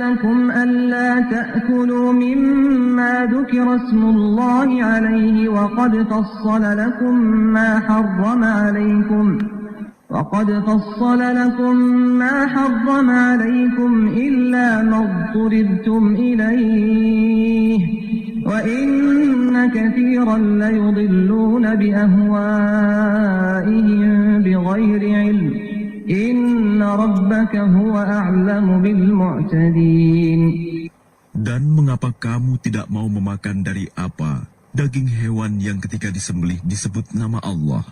لكم ألا تأكلوا مما ذكر اسم الله عليه وقد فصل لكم ما حرم عليكم إلا ما اضطررتم إليه وإن كثيرا ليضلون بأهوائهم بغير علم إن ربك هو أعلم بالمعتدين. Dan mengapa kamu tidak mau memakan dari apa daging hewan yang ketika disembelih disebut nama Allah?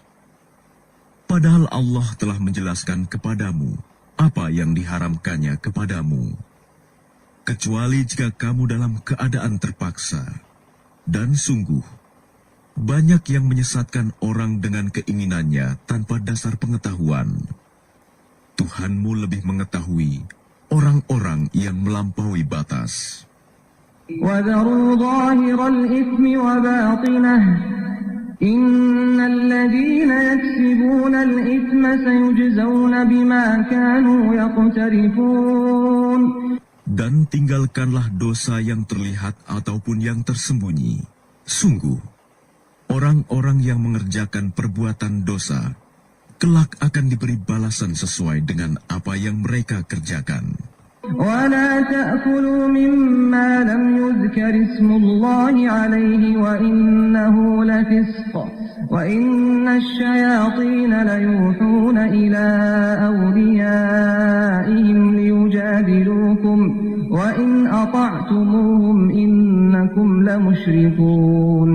Padahal Allah telah menjelaskan kepadamu apa yang diharamkannya kepadamu. Kecuali jika kamu dalam keadaan terpaksa. Dan sungguh, banyak yang menyesatkan orang dengan keinginannya tanpa dasar pengetahuan. Tuhanmu lebih mengetahui orang-orang yang melampaui batas. وَذَرُوا ظَاهِرَ الْإِثْمِ وَبَاطِنَهُ إِنَّ الَّذِينَ يَكْسِبُونَ الْإِثْمَ سَيُجْزَوْنَ بِمَا كَانُوا يَقْتَرِفُونَ. Dan tinggalkanlah dosa yang terlihat ataupun yang tersembunyi. Sungguh, orang-orang yang mengerjakan perbuatan dosa, kelak akan diberi balasan sesuai dengan apa yang mereka kerjakan. وَلَا تَأْكُلُوا مِمَّا لَمْ يُذْكَرِ اسْمُ اللَّهِ عَلَيْهِ وَإِنَّهُ لَفِسْقٌ وَإِنَّ الشَّيَاطِينَ لَيُوحُونَ إِلَى أَوْلِيَائِهِمْ لِيُجَادِلُوكُمْ وَإِنْ أَطَعْتُمُوهُمْ إِنَّكُمْ لَمُشْرِكُونَ.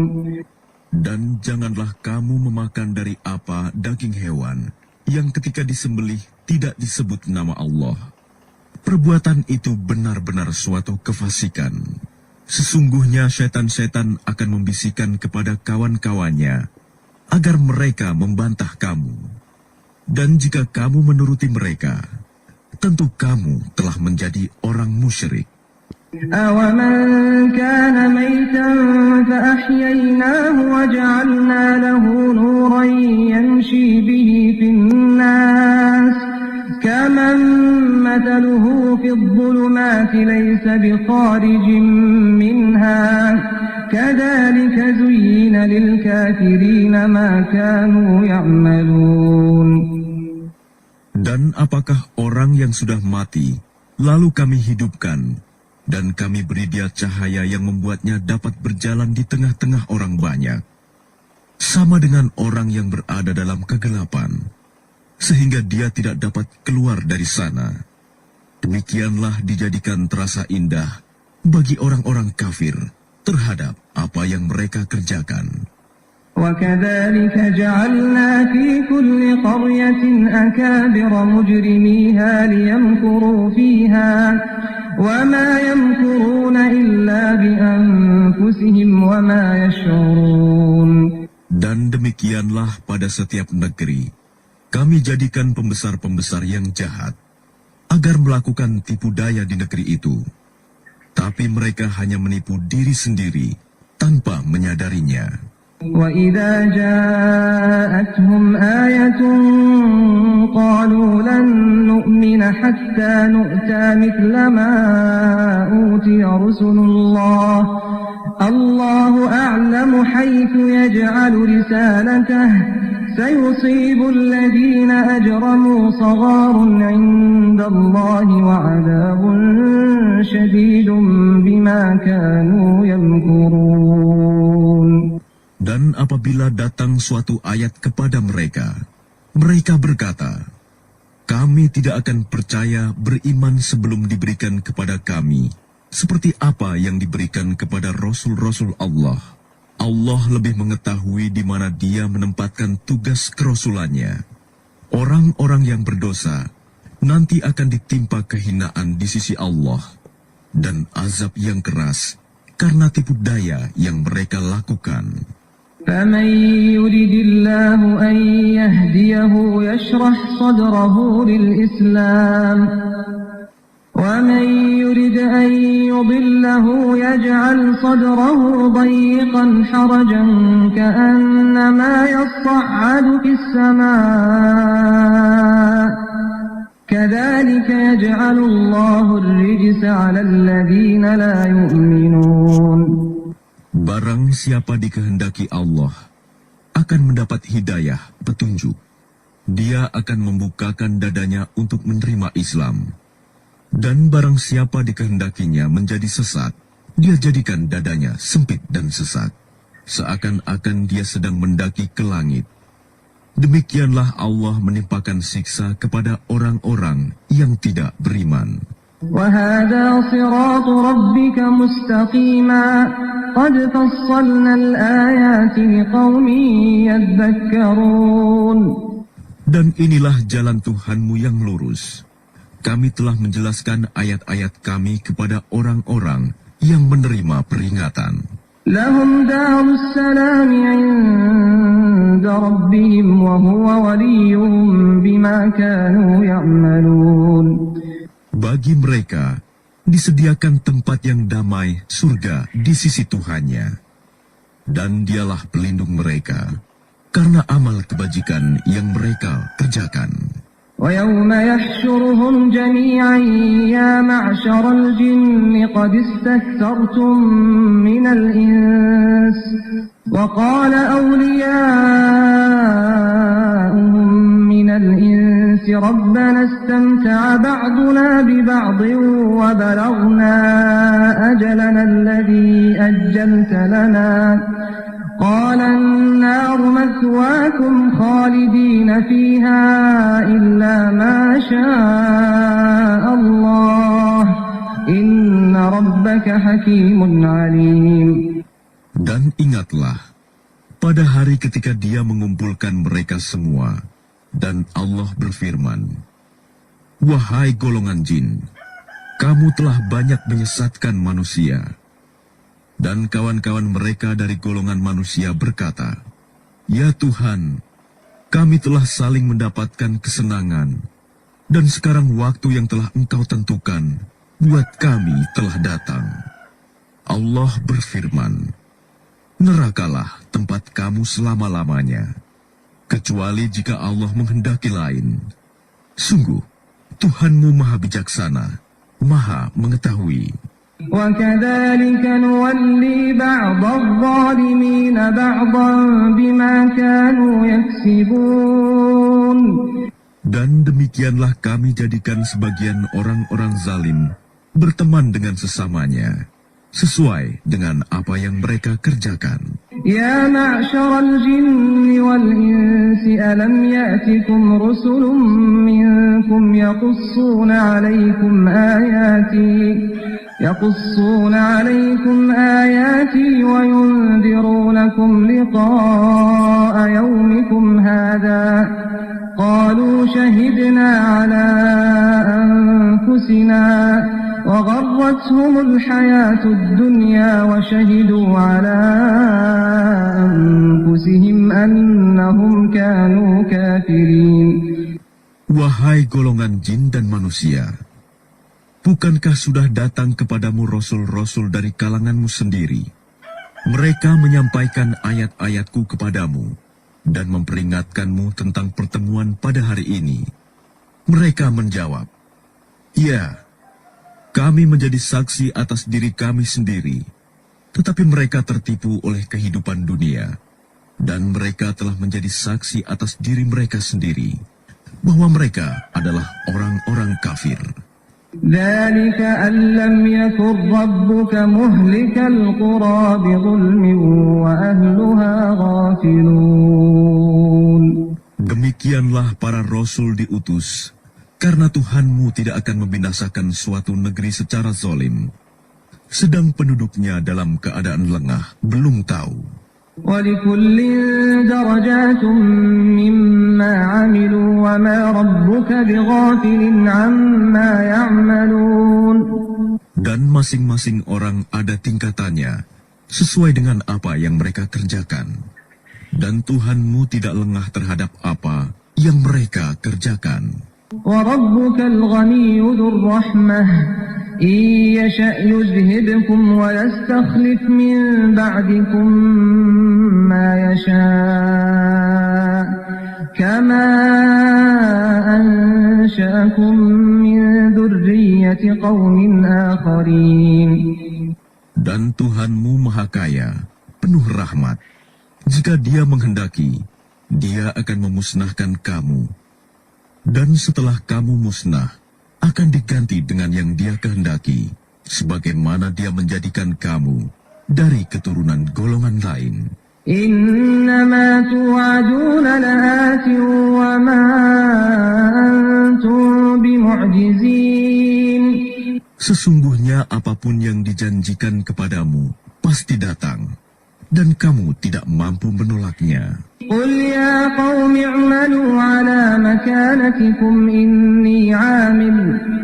Dan janganlah kamu memakan dari apa daging hewan yang ketika disembelih tidak disebut nama Allah. Perbuatan itu benar-benar suatu kefasikan. Sesungguhnya setan-setan akan membisikkan kepada kawan-kawannya agar mereka membantah kamu. Dan jika kamu menuruti mereka, tentu kamu telah menjadi orang musyrik. أَوَمَنْ كَانَ مَيْتًا فَأَحْيَيْنَاهُ وَجَعَلْنَا لَهُ نُورًا يَمْشِي بِهِ فِي النَّاسِ كَمَنْ مَثَلُهُ فِي الظُّلُمَاتِ لَيْسَ بِخَارِجٍ مِنْهَا كَذَلِكَ زُيِّنَ لِلْكَافِرِينَ مَا كَانُوا يَعْمَلُونَ. Dan apakah orang yang sudah mati lalu kami hidupkan dan kami beri dia cahaya yang membuatnya dapat berjalan di tengah-tengah orang banyak, sama dengan orang yang berada dalam kegelapan, sehingga dia tidak dapat keluar dari sana. Demikianlah dijadikan terasa indah bagi orang-orang kafir terhadap apa yang mereka kerjakan. وَكَذَلِكَ جَعَلْنَا فِي كُلِّ قَرْيَةٍ أَكَابِرَ مُجْرِمِيهَا لِيَمْكُرُوا فِيهَا وَمَا يَمْكُرُونَ إِلَّا بِأَنفُسِهِمْ وَمَا يَشْعُرُونَ. Dan demikianlah pada setiap negeri, kami jadikan pembesar-pembesar yang jahat, agar melakukan tipu daya di negeri itu. Tapi mereka hanya menipu diri sendiri, tanpa menyadarinya. وَإِذَا جَاءَتْهُمْ آيَةٌ قَالُوا لَن نُّؤْمِنَ حَتَّى نُؤْتَىٰ مِثْلَ مَا أُوتِيَ رُسُلُ اللَّهِ اللَّهُ أَعْلَمُ حَيْثُ يَجْعَلُ رِسَالَتَهُ سَيُصِيبُ الَّذِينَ أَجْرَمُوا صَغَارٌ عِندَ اللَّهِ وَعَذَابٌ شَدِيدٌ بِمَا كَانُوا يَمْكُرُونَ. Dan apabila datang suatu ayat kepada mereka, mereka berkata, kami tidak akan percaya beriman sebelum diberikan kepada kami, seperti apa yang diberikan kepada Rasul-Rasul Allah. Allah lebih mengetahui di mana Dia menempatkan tugas kerasulannya. Orang-orang yang berdosa nanti akan ditimpa kehinaan di sisi Allah dan azab yang keras karena tipu daya yang mereka lakukan. فَمَنْ يُرِدِ اللَّهُ أَنْ يَهْدِيَهُ يَشْرَحْ صَدْرَهُ لِلْإِسْلَامِ وَمَنْ يُرِدْ أَنْ يُضِلَّهُ يَجْعَلْ صَدْرَهُ ضَيِّقًا حَرَجًا كَأَنَّمَا يَصَّعَّدُ فِي السَّمَاءِ كذلك يجعل الله الرجس على الذين لا يؤمنون. Barang siapa dikehendaki Allah akan mendapat hidayah, petunjuk. Dia akan membukakan dadanya untuk menerima Islam. Dan barang siapa dikehendakinya menjadi sesat, dia jadikan dadanya sempit dan sesak, seakan-akan dia sedang mendaki ke langit. Demikianlah Allah menimpakan siksa kepada orang-orang yang tidak beriman. وهذا صراط ربك مستقيما قد فصلنا الآيات لقوم يذكرون. Dan inilah jalan Tuhanmu yang lurus. Kami telah menjelaskan ayat-ayat kami kepada orang-orang yang menerima peringatan. لهم دار السلام عند ربهم وهو وليهم بما كانوا يعملون. Bagi mereka disediakan tempat yang damai, surga di sisi Tuhannya. Dan dialah pelindung mereka karena amal kebajikan yang mereka kerjakan. ويوم يحشرهم جميعا يا معشر الجن قد استكثرتم من الإنس وقال أولياؤهم من الإنس ربنا استمتع بعضنا ببعض وبلغنا أجلنا الذي أجلت لنا قال النار مثواكم خالدين فيها إلا ما شاء الله إن ربك حكيم عليم. Dan ingatlah, pada hari ketika Dia mengumpulkan mereka semua, dan Allah berfirman, "Wahai golongan jin, kamu telah banyak menyesatkan manusia." Dan kawan-kawan mereka dari golongan manusia berkata, "Ya Tuhan, kami telah saling mendapatkan kesenangan, dan sekarang waktu yang telah Engkau tentukan buat kami telah datang." Allah berfirman, "Nerakalah tempat kamu selama-lamanya, kecuali jika Allah menghendaki lain. Sungguh, Tuhanmu Maha Bijaksana, Maha Mengetahui." وكذلك نولي بعض الظالمين بعضا بما كانوا يكسبون. Dan demikianlah kami jadikan sebagian orang-orang zalim berteman dengan sesamanya, sesuai dengan apa yang mereka kerjakan. يا معشر الجن والإنس ألم يأتكم رسل منكم يقصون عليكم آياتي وينذرونكم لقاء يومكم هذا قالوا شهدنا على أنفسنا وغرتهم الحياة الدنيا وشهدوا على أنفسهم أنهم كانوا كافرين. Wahai golongan jin dan manusia, bukankah sudah datang kepadamu rasul-rasul dari kalanganmu sendiri? Mereka menyampaikan ayat-ayatku kepadamu dan memperingatkanmu tentang pertemuan pada hari ini. Mereka menjawab, "Ya, kami menjadi saksi atas diri kami sendiri." Tetapi mereka tertipu oleh kehidupan dunia, dan mereka telah menjadi saksi atas diri mereka sendiri, bahwa mereka adalah orang-orang kafir. ذلك أن لم يكن ربك مهلك القرى بظلم وأهلها غافلون. Demikianlah para rasul diutus, karena Tuhanmu tidak akan membinasakan suatu negeri secara zalim, sedang penduduknya dalam keadaan lengah, belum tahu. وَلِكُلٍّ دَرَجَاتٌ مِّمَّا عَمِلُوا وَمَا رَبُّكَ بِغَافِلٍ عَمَّا يَعْمَلُونَ. Dan masing-masing orang ada tingkatannya, sesuai dengan apa yang mereka kerjakan. Dan Tuhanmu tidak lengah terhadap apa yang mereka kerjakan. وَرَبُّكَ الْغَنِيُّ ذُو الرَّحْمَةِ إِن يَشَأْ يُذْهِبْكُمْ وَيَسْتَخْلِفْ مِن بَعْدِكُم مَّا يَشَاءُ كَمَا أنشأكم من ذرية قوم آخرين. Dan Tuhanmu Maha Kaya, penuh rahmat. Jika Dia menghendaki, Dia akan memusnahkan kamu. Dan setelah kamu musnah, akan diganti dengan yang Dia kehendaki, sebagaimana Dia menjadikan kamu dari keturunan golongan lain. إنما توعدون لآت وما أنتم بمعجزين. Sesungguhnya apapun yang dijanjikan kepadamu pasti datang, dan kamu tidak mampu menolaknya. قل يا قوم اعملوا على مكانتكم إني عامل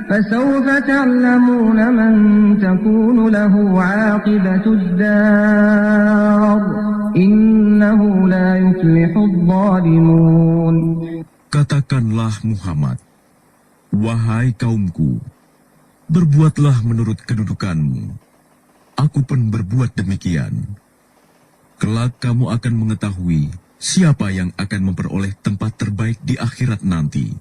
فسوف تعلمون من تكون له عاقبة الدار إنه لا يفلح الظالمون. Katakanlah Muhammad, wahai kaumku, berbuatlah menurut kedudukanmu. Aku pun berbuat demikian. Kelak kamu akan mengetahui siapa yang akan memperoleh tempat terbaik di akhirat nanti.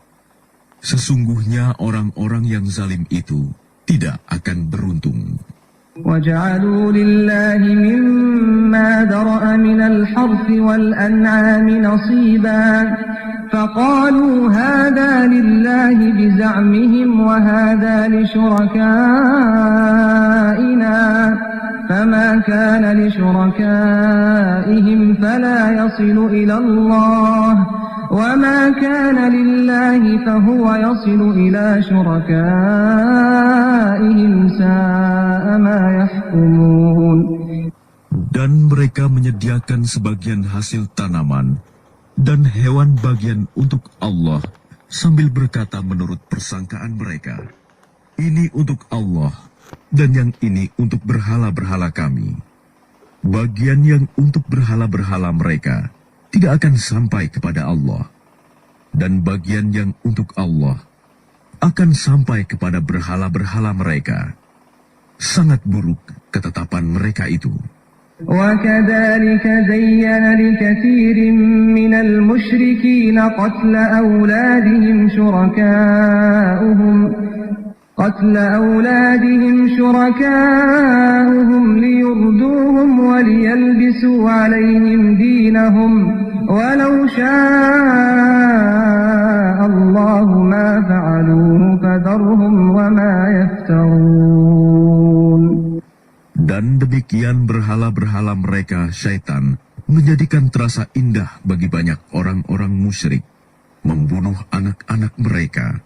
Sesungguhnya orang-orang yang zalim itu tidak akan beruntung. وَجَعَلُوا لِلَّهِ مِمَّا ذَرَأَ مِنَ الْحَرْثِ وَالْأَنْعَامِ نَصِيبًا فَقَالُوا هَذَا لِلَّهِ بِزَعْمِهِمْ وَهَذَا لِشُرَكَائِنَا فَمَا كَانَ لِشُرَكَائِهِمْ فَلَا يَصِلُ إِلَى اللَّهِ وَمَا كَانَ لِلَّهِ فَهُوَ يَصِلُ إِلَى شُرَكَائِهِمْ سَاءَ مَا يَحْكُمُونَ. Dan mereka menyediakan sebagian hasil tanaman dan hewan bagian untuk Allah sambil berkata menurut persangkaan mereka, ini untuk Allah dan yang ini untuk berhala-berhala kami. Bagian yang untuk berhala-berhala mereka tidak akan sampai kepada Allah, dan bagian yang untuk Allah akan sampai kepada berhala-berhala mereka. Sangat buruk ketetapan mereka itu. وَكَذَلِكَ زَيَّنَ لِكَثِيرٍ مِّنَ الْمُشْرِكِينَ قتل أولادهم شركاؤهم ليردوهم وليلبسوا عليهم دينهم ولو شاء الله ما فعلوه فذرهم وما يفترون. Dan demikian berhala-berhala mereka syaitan menjadikan terasa indah bagi banyak orang-orang musyrik, membunuh anak-anak mereka,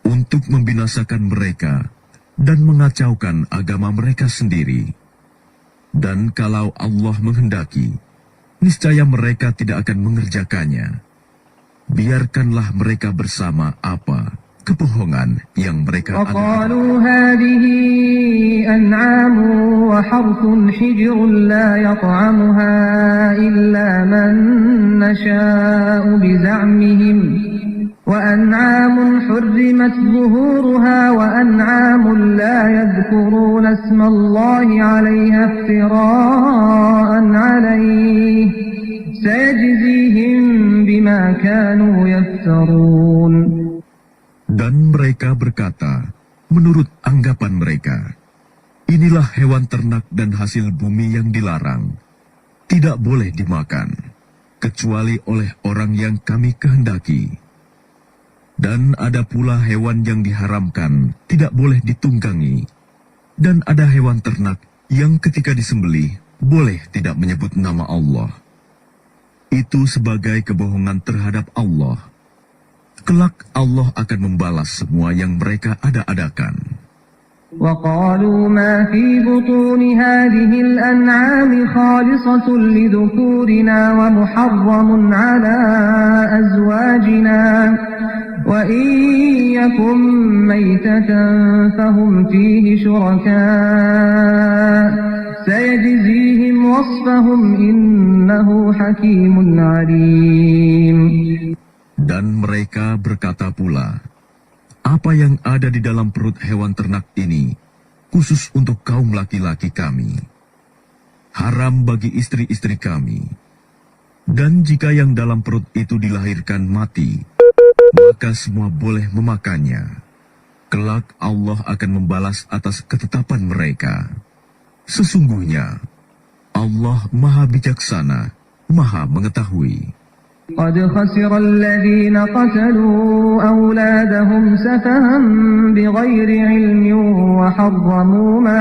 untuk membinasakan mereka dan mengacaukan agama mereka sendiri. Dan kalau Allah menghendaki, niscaya mereka tidak akan mengerjakannya. Biarkanlah mereka bersama apa kebohongan yang mereka adakan. وَقَالُوا هَذِهِ أَنْعَامٌ وَحَرْثٌ حِجْرٌ لَا يَطْعَمُهَا إِلَّا مَن نَّشَاءُ بِزَعْمِهِمْ وَأَنْعَامٌ حُرِّمَتْ ظُهُورُهَا وَأَنْعَامٌ لَا يَذْكُرُونَ اسْمَ اللَّهِ عَلَيْهَا افْتِرَاءً عَلَيْهِ سَيَجْزِيهِم بِمَا كَانُوا يَفْتَرُونَ. Dan mereka berkata, menurut anggapan mereka, inilah hewan ternak dan hasil bumi yang dilarang, tidak boleh dimakan, kecuali oleh orang yang kami kehendaki. Dan ada pula hewan yang diharamkan, tidak boleh ditunggangi. Dan ada hewan ternak yang ketika disembelih, boleh tidak menyebut nama Allah. Itu sebagai kebohongan terhadap Allah. Kelak Allah akan membalas semua yang mereka ada-adakan. وَقَالُوا مَا فِي بُطُونِ هَٰذِهِ الْأَنْعَامِ خَالِصَةٌ لِذُكُورِنَا وَمُحَرَّمٌ عَلَىٰ أَزْوَاجِنَا وَإِن يَكُن مَّيْتَةً فَهُمْ فِيهِ شُرَكَاءُ سَيَجْزِيهِمْ وَصْفَهُمْ إِنَّهُ حَكِيمٌ عَلِيمٌ. Dan mereka berkata pula, apa yang ada di dalam perut hewan ternak ini, khusus untuk kaum laki-laki kami, haram bagi istri-istri kami. Dan jika yang dalam perut itu dilahirkan mati, maka semua boleh memakannya. Kelak Allah akan membalas atas ketetapan mereka. Sesungguhnya Allah Maha Bijaksana, Maha Mengetahui. قد خسر الذين قتلوا أولادهم سفها بغير علم وحرموا ما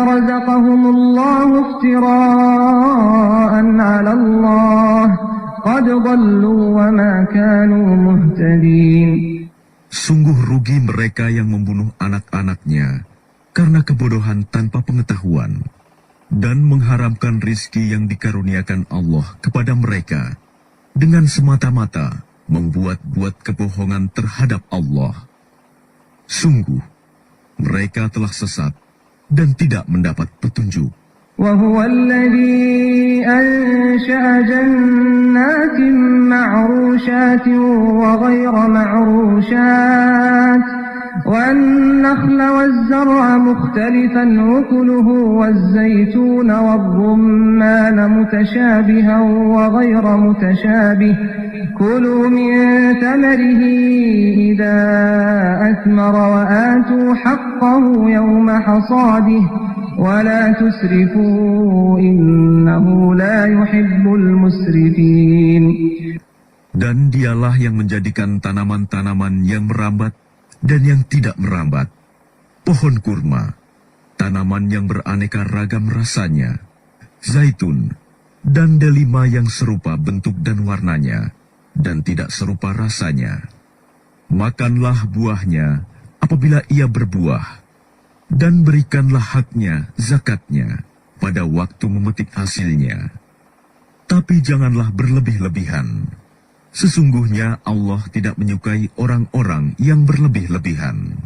رزقهم الله افتراء على الله قد ضلوا وما كانوا مهتدين. Sungguh rugi mereka yang membunuh anak-anaknya karena kebodohan tanpa pengetahuan, dan mengharamkan rizki yang dikaruniakan Allah kepada mereka dengan semata-mata membuat-buat kebohongan terhadap Allah. Sungguh, mereka telah sesat dan tidak mendapat petunjuk. وهو الذي أنشأ جنات معروشات وغير معروشات والنخل والزرع مختلفا أكله والزيتون والرمان متشابها وغير متشابه كلوا من ثمره إذا أثمر وآتوا حقه يوم حصاده ولا تسرفوا إنه لا يحب المسرفين. Dan dialah yang menjadikan tanaman-tanaman yang merambat dan yang tidak merambat, pohon kurma, tanaman yang beraneka ragam rasanya, zaitun, dan delima yang serupa bentuk dan warnanya, dan tidak serupa rasanya. Makanlah buahnya apabila ia berbuah, dan berikanlah haknya, zakatnya, pada waktu memetik hasilnya. Tapi janganlah berlebih-lebihan. Sesungguhnya Allah tidak menyukai orang-orang yang berlebih-lebihan.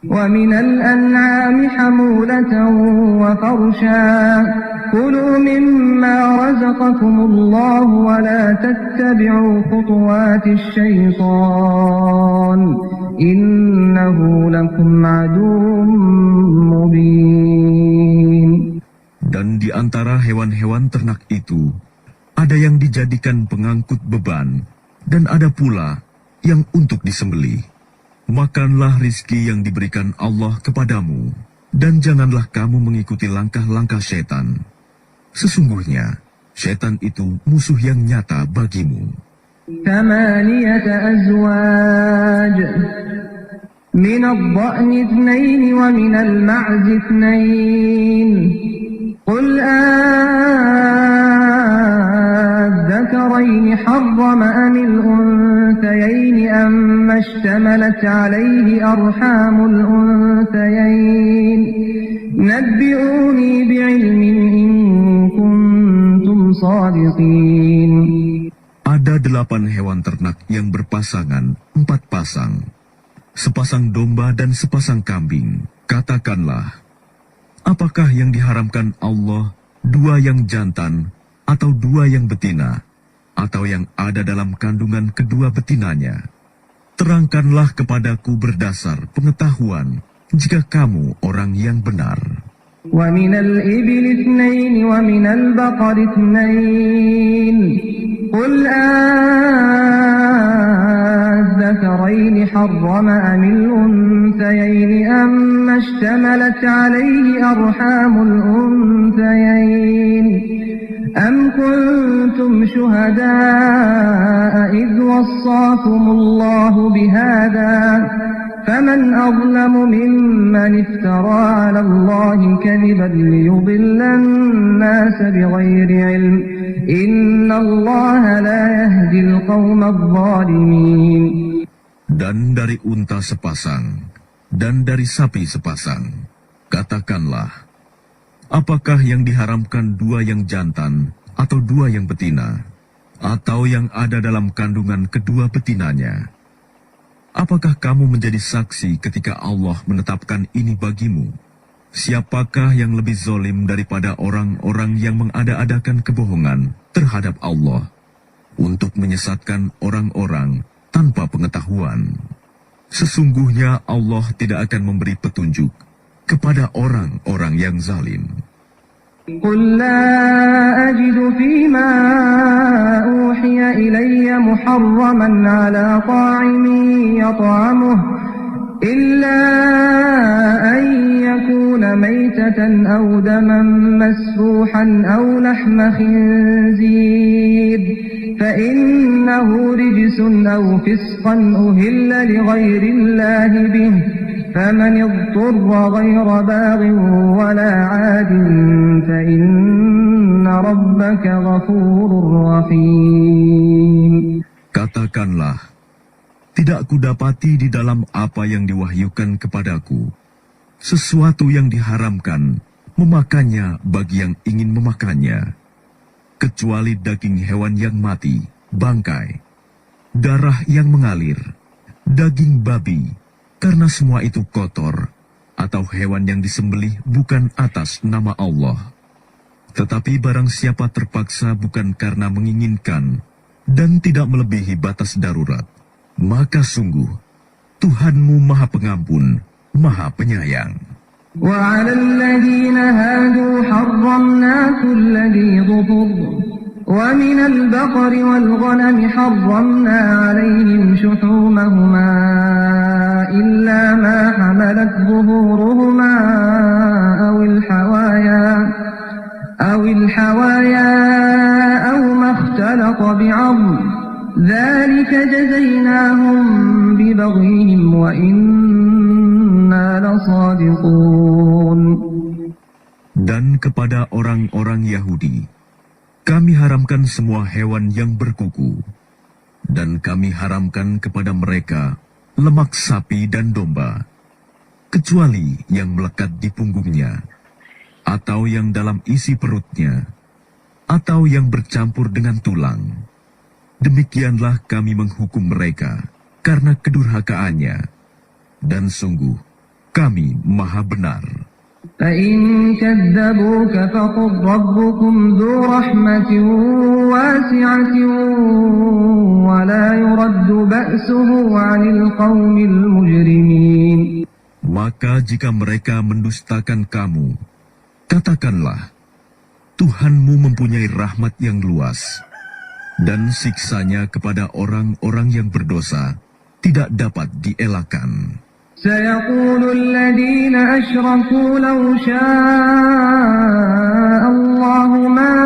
وَمِنَ الْأَنْعَامِ حَمُولَةً وَفَرْشًا كُلُوا مِمَّا رَزَقَكُمُ اللَّهُ وَلَا تَتَّبِعُوا خُطُوَاتِ الشَّيْطَانِ إِنَّهُ لَكُمْ عَدُوٌّ مُبِينٌ. Dan di antara hewan-hewan ternak itu, ada yang dijadikan pengangkut beban, dan ada pula yang untuk disembelih. Makanlah rizki yang diberikan Allah kepadamu, dan janganlah kamu mengikuti langkah-langkah setan. Sesungguhnya, setan itu musuh yang nyata bagimu. 8 أزواج من الضأن 2 ومن المعز 2 قل الذكرين حرم أم الأنثيين أما اشتملت عليه أرحام الأنثيين نبئوني بعلم إن كنتم صادقين. Ada 8 hewan ternak yang berpasangan, 4 pasang. Sepasang domba dan sepasang kambing. Katakanlah, apakah yang diharamkan Allah 2 yang jantan atau 2 yang betina, atau yang ada dalam kandungan kedua betinanya? Terangkanlah kepadaku berdasar pengetahuan, jika kamu orang yang benar. وَمِنَ الْإِبِلِ 2 وَمِنَ الْبَقَرِ 2 قُلْ الذَّكَرَيْنِ حَرَّمَ أَمِ الْأُنثَيَيْنِ أَمَّا اشْتَمَلَتْ عَلَيْهِ أَرْحَامُ الْأُنثَيَيْنِ أَمْ كُنتُمْ شُهَدَاءَ إِذْ وَصَّاكُمُ اللَّهُ بِهَذَا فَمَنْ أَظْلَمُ مِمَّنِ افْتَرَى عَلَى اللَّهِ كَذِبًا لِيُضِلَّ النَّاسَ بِغَيْرِ عِلْمٍ إِنَّ اللَّهَ لَا يَهْدِي الْقَوْمَ الظَّالِمِينَ. Dan dari unta sepasang, dan dari sapi sepasang, katakanlah, apakah yang diharamkan 2 yang jantan atau 2 yang betina, atau yang ada dalam kandungan kedua betinanya? Apakah kamu menjadi saksi ketika Allah menetapkan ini bagimu? Siapakah yang lebih zalim daripada orang-orang yang mengada-adakan kebohongan terhadap Allah untuk menyesatkan orang-orang tanpa pengetahuan? Sesungguhnya Allah tidak akan memberi petunjuk kepada orang-orang yang zalim. قل لا أجد فيما أوحي إلي محرما على طاعم يطعمه إلا أن يكون ميتة أو دما مسفوحا أو لحم خنزير فإنه رجس أو فسقا أهل لغير الله به فمن اضطر غير باغ ولا عاد فإن ربك غفور رحيم. Katakanlah, tidak kudapati di dalam apa yang diwahyukan kepadaku sesuatu yang diharamkan memakannya bagi yang ingin memakannya, kecuali daging hewan yang mati, bangkai, darah yang mengalir, daging babi, karena semua itu kotor, atau hewan yang disembelih bukan atas nama Allah. Tetapi barang siapa terpaksa bukan karena menginginkan dan tidak melebihi batas darurat, maka sungguh Tuhanmu Maha Pengampun, Maha Penyayang. وعلى الذين هادوا حرمنا كل ذي ظفر ومن البقر والغنم حرمنا عليهم شحومهما إلا ما حملت ظهورهما أو الحوايا أو ما اختلط بعظم ذلك جزيناهم ببغيهم وإنا لصادقون. Dan kepada orang-orang Yahudi, kami haramkan semua hewan yang berkuku, dan kami haramkan kepada mereka lemak sapi dan domba, kecuali yang melekat di punggungnya, atau yang dalam isi perutnya, atau yang bercampur dengan tulang. Demikianlah kami menghukum mereka karena kedurhakaannya, dan sungguh kami Maha Benar. فإن كذبوك فقل ربكم ذو رحمة واسعة ولا يرد بأسه عن القوم المجرمين. Maka jika mereka mendustakan kamu, katakanlah, Tuhanmu mempunyai rahmat yang luas, dan siksanya kepada orang-orang yang berdosa tidak dapat dielakkan. سيقول الذين أشركوا لو شاء الله ما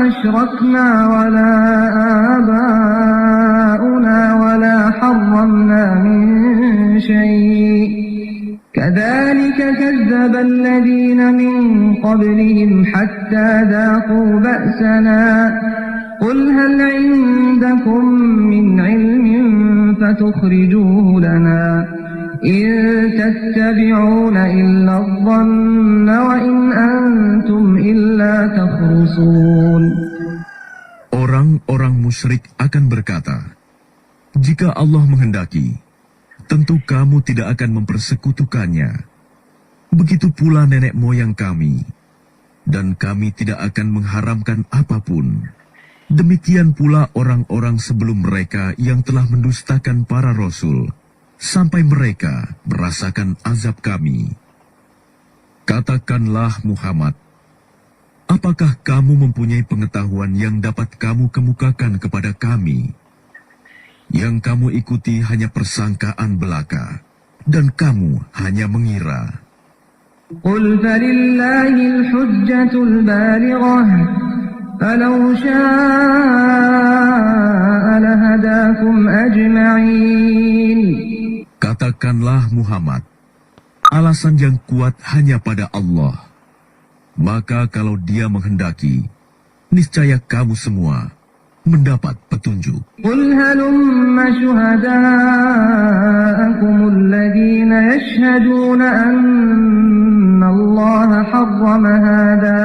أشركنا ولا آباؤنا ولا حرمنا من شيء كذلك كذب الذين من قبلهم حتى ذاقوا بأسنا قل هل عندكم من علم فتخرجوه لنا إن تتبعون إلا الظن وإن أنتم إلا تخرصون. Orang-orang musyrik akan berkata, jika Allah menghendaki, tentu kamu tidak akan mempersekutukannya. Begitu pula nenek moyang kami, dan kami tidak akan mengharamkan apapun. Demikian pula orang-orang sebelum mereka yang telah mendustakan para rasul, sampai mereka merasakan azab kami. Katakanlah Muhammad, apakah kamu mempunyai pengetahuan yang dapat kamu kemukakan kepada kami? Yang kamu ikuti hanya persangkaan belaka, dan kamu hanya mengira. قل فلله الحجة البالغة فلو شاء لهداكم أجمعين. Katakanlah Muhammad, alasan yang kuat hanya pada Allah. Maka kalau Dia menghendaki, niscaya kamu semua mendapat petunjuk. قل هلم شهداءكم الذين يشهدون أن الله حرم هذا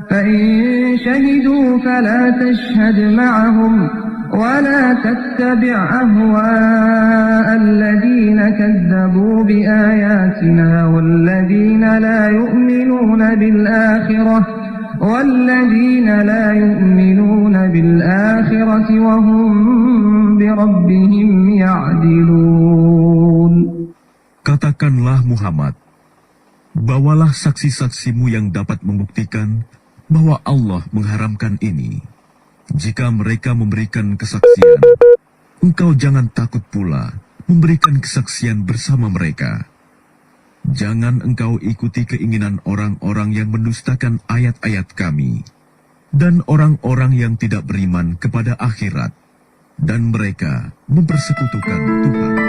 فإن شهدوا فلا تشهد معهم ولا تتبع أهواء الذين كذبوا بآياتنا والذين لا يؤمنون بالآخرة وهم بربهم يعدلون. Katakanlah Muhammad, Bawalah saksi-saksimu yang dapat membuktikan bahwa Allah mengharamkan ini. Jika mereka memberikan kesaksian, engkau jangan takut pula memberikan kesaksian bersama mereka. Jangan engkau ikuti keinginan orang-orang yang mendustakan ayat-ayat kami, dan orang-orang yang tidak beriman kepada akhirat, dan mereka mempersekutukan Tuhan.